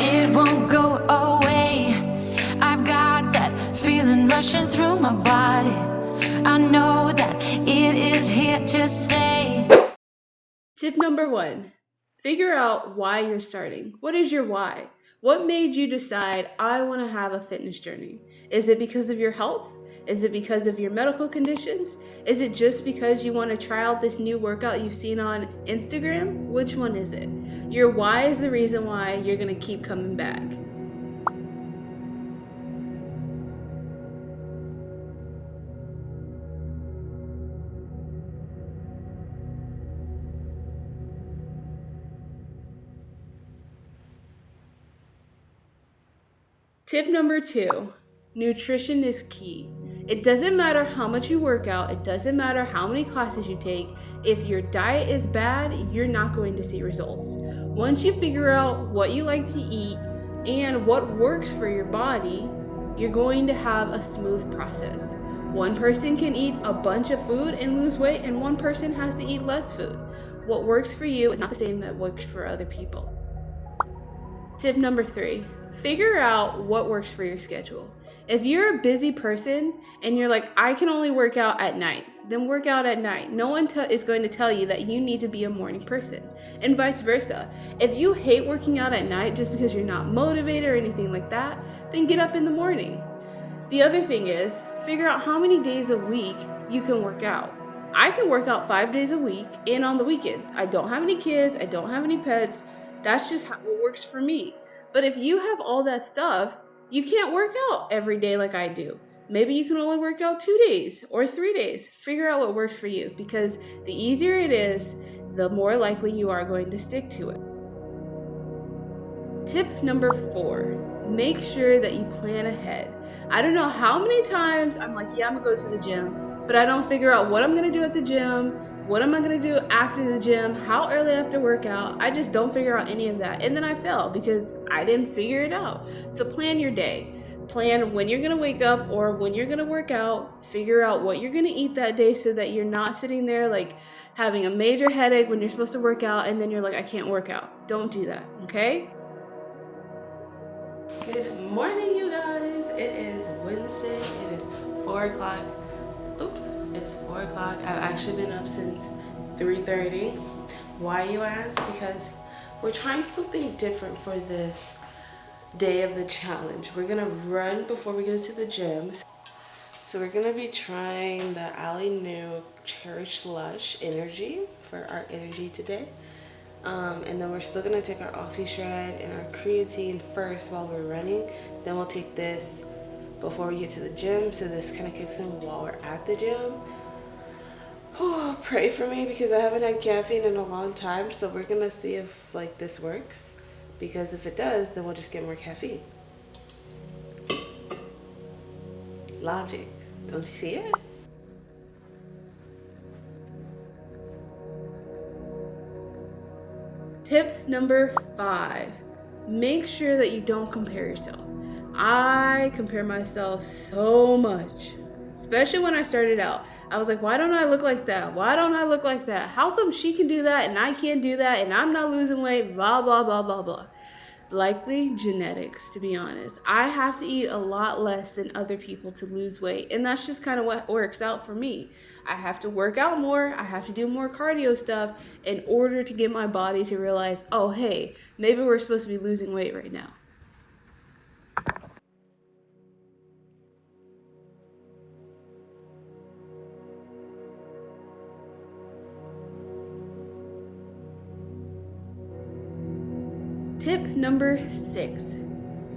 It won't go away. I've got that feeling rushing through my body. I know that it is here to stay. Tip number 1, figure out why you're starting. What is your why? What made you decide, I want to have a fitness journey? Is it because of your health? Is it because of your medical conditions? Is it just because you want to try out this new workout you've seen on Instagram? Which one is it? Your why is the reason why you're going to keep coming back. Tip number 2, nutrition is key. It doesn't matter how much you work out, it doesn't matter how many classes you take. If your diet is bad, you're not going to see results. Once you figure out what you like to eat and what works for your body, you're going to have a smooth process. One person can eat a bunch of food and lose weight, and one person has to eat less food. What works for you is not the same that works for other people. Tip number 3, figure out what works for your schedule. If you're a busy person and you're like, I can only work out at night, then work out at night. No one is going to tell you that you need to be a morning person, and vice versa. If you hate working out at night just because you're not motivated or anything like that, then get up in the morning. The other thing is, figure out how many days a week you can work out. I can work out 5 days a week and on the weekends. I don't have any kids, I don't have any pets. That's just how it works for me. But if you have all that stuff, you can't work out every day like I do. Maybe you can only work out 2 days or 3 days. Figure out what works for you, because the easier it is, the more likely you are going to stick to it. Tip number 4, make sure that you plan ahead. I don't know how many times I'm like, yeah, I'm gonna go to the gym, but I don't figure out what I'm gonna do at the gym. What am I going to do after the gym? How early I have to work out? I just don't figure out any of that. And then I fail because I didn't figure it out. So plan your day. Plan when you're going to wake up or when you're going to work out. Figure out what you're going to eat that day so that you're not sitting there like having a major headache when you're supposed to work out and then you're like, I can't work out. Don't do that, okay? Good morning, you guys. It is Wednesday. It is 4 o'clock. Oops, it's 4 o'clock. I've actually been up since 3:30. Why, you ask? Because we're trying something different for this day of the challenge. We're gonna run before we go to the gym. So we're gonna be trying the Ali New Cherish Lush Energy for our energy today. And then we're still gonna take our Oxy Shred and our creatine first while we're running. Then we'll take this before we get to the gym, so this kind of kicks in while we're at the gym. Oh, pray for me because I haven't had caffeine in a long time, so we're gonna see if like this works, because if it does, then we'll just get more caffeine. Logic, don't you see it? Tip number 5, make sure that you don't compare yourself. I compare myself so much, especially when I started out. I was like, why don't I look like that? Why don't I look like that? How come she can do that and I can't do that and I'm not losing weight? Blah, blah, blah, blah, blah. Likely genetics, to be honest. I have to eat a lot less than other people to lose weight, and that's just kind of what works out for me. I have to work out more, I have to do more cardio stuff in order to get my body to realize, oh, hey, maybe we're supposed to be losing weight right now. Tip number 6,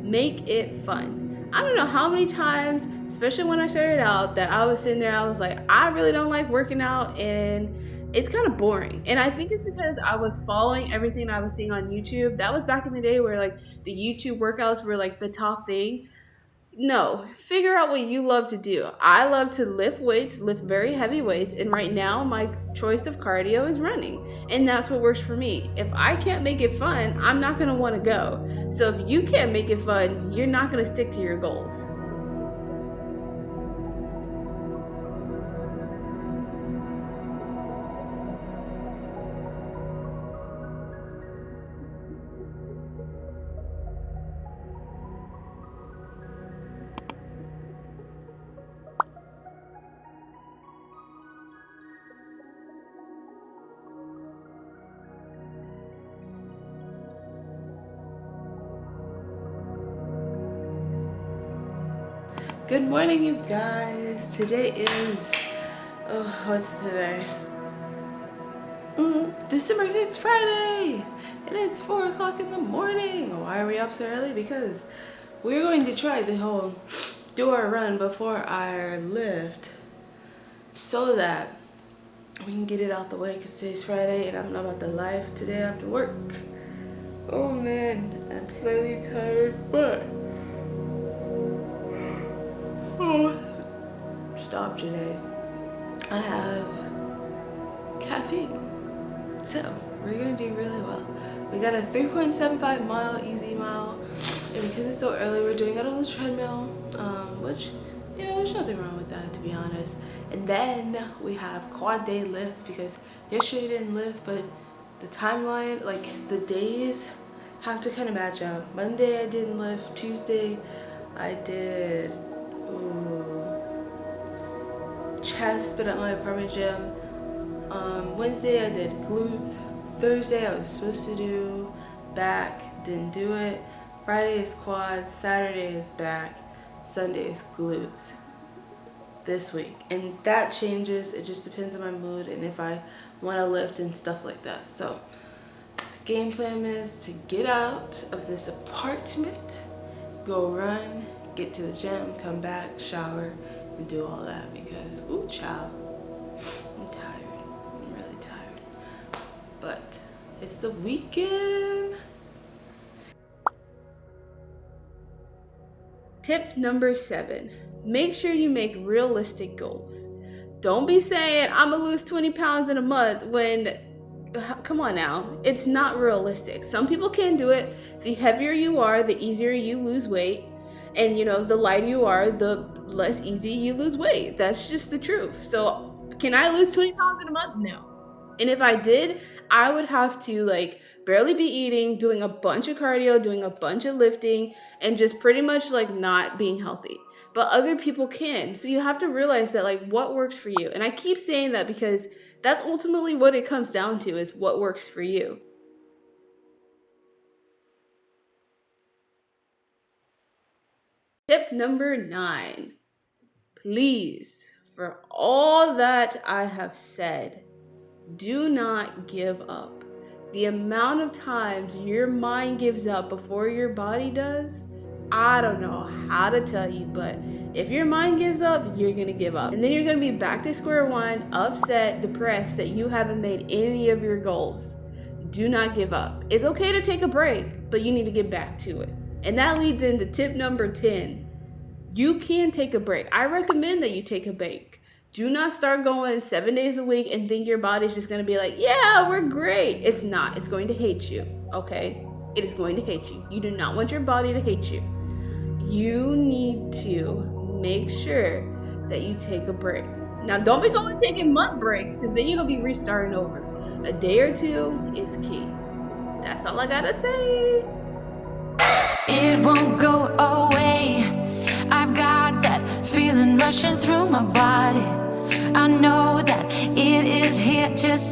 make it fun. I don't know how many times, especially when I started out, that I was sitting there, I was like, I really don't like working out and it's kind of boring. And I think it's because I was following everything I was seeing on YouTube. That was back in the day where like the YouTube workouts were like the top thing. No, figure out what you love to do. I love to lift weights, lift very heavy weights, and right now my choice of cardio is running, and that's what works for me. If I can't make it fun, I'm not going to want to go. So if you can't make it fun, you're not going to stick to your goals. Good morning, you guys. Today is, what's today? December 6th, Friday, and it's 4 o'clock in the morning. Why are we up so early? Because we're going to try the whole do our run before our lift so that we can get it out the way, because today's Friday and I'm not about the life today after work. Oh man, I'm slightly tired, but stop, Janae. I have caffeine, so we're gonna do really well. We got a 3.75 mile easy mile, and because it's so early, we're doing it on the treadmill, which, you know, there's nothing wrong with that, to be honest. And then we have quad day lift, because yesterday didn't lift, but the timeline, like the days, have to kind of match up. Monday I didn't lift. Tuesday I did chest, but at my apartment gym. Wednesday I did glutes. Thursday I was supposed to do back, didn't do it. Friday is quads. Saturday is back. Sunday is glutes this week, and that changes. It just depends on my mood and if I want to lift and stuff like that. So game plan is to get out of this apartment, go run, get to the gym, come back, shower, and do all that, because ooh child, I'm tired. I'm really tired, but it's the weekend. Tip number 7, make sure you make realistic goals. Don't be saying I'm gonna lose 20 pounds in a month when, come on now, it's not realistic. Some people can do it. The heavier you are, the easier you lose weight, and you know, the lighter you are, the less easy you lose weight. That's just the truth. So can I lose 20 pounds in a month? No. And if I did, I would have to like barely be eating, doing a bunch of cardio, doing a bunch of lifting, and just pretty much like not being healthy. But other people can. So you have to realize that like what works for you. And I keep saying that because that's ultimately what it comes down to, is what works for you. Tip number 9. Please, for all that I have said, do not give up. The amount of times your mind gives up before your body does, I don't know how to tell you, but if your mind gives up, you're gonna give up. And then you're gonna be back to square one, upset, depressed that you haven't made any of your goals. Do not give up. It's okay to take a break, but you need to get back to it. And that leads into tip number 10. You can take a break. I recommend that you take a break. Do not start going 7 days a week and think your body's just gonna be like, yeah, we're great. It's not. It's going to hate you, okay? It is going to hate you. You do not want your body to hate you. You need to make sure that you take a break. Now, don't be going taking month breaks, because then you're gonna be restarting over. A day or two is key. That's all I gotta say. It won't go away. I've got that feeling rushing through my body. I know that it is here just